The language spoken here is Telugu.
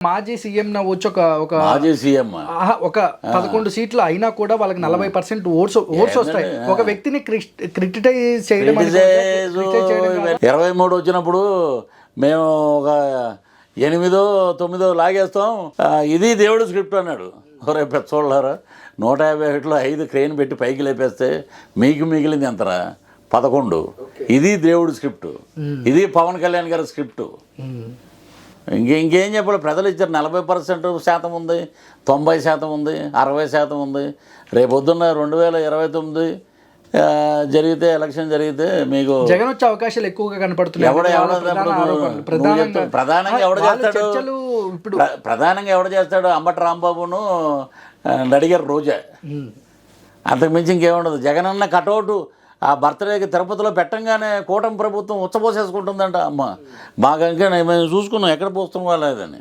మాజీ సీఎం నవ్వచ్చు ఒక మాజీ సీఎం ఒక 11 సీట్లు అయినా కూడా వాళ్ళకి 40% ఓట్స్ వస్తాయి. ఒక వ్యక్తిని క్రిటిసైజ్ చేయడం 23 వచ్చినప్పుడు మేము ఒక 8-9 లాగేస్తాం, ఇది దేవుడు స్క్రిప్ట్ అన్నాడు. ఒరే పెచ్చోళ్ళారా, 151లో 5 క్రెయిన్ పెట్టి పైకి లేపేస్తే మీకు మిగిలింది ఎంతరా? 11. ఇది దేవుడు స్క్రిప్ట్, ఇది పవన్ కళ్యాణ్ గారి స్క్రిప్ట్. ఇంకేం చెప్పాలి? ప్రజలు ఇచ్చారు. 40% ఉంది, 90% ఉంది, 60% ఉంది. రేపొద్దున్న 2029 జరిగితే, ఎలక్షన్ జరిగితే మీకు జగన్ వచ్చే అవకాశాలు ఎక్కువగా కనపడుతున్నాయి. ప్రధానంగా ఎవడు చేస్తాడు? ఇప్పుడు ప్రధానంగా ఎవడు చేస్తాడు? అంబటి రాంబాబును నడిగారు రోజా. అంతకుమించి ఇంకేముండదు. జగన్ అన్న కటౌటు ఆ బర్త్డేకి తిరుపతిలో పెట్టంగానే కూటమి ప్రభుత్వం ఉచ్చపోసేసుకుంటుందంట. అమ్మ బాగా మేము చూసుకున్నాం ఎక్కడ పోస్తున్నాం లేదని.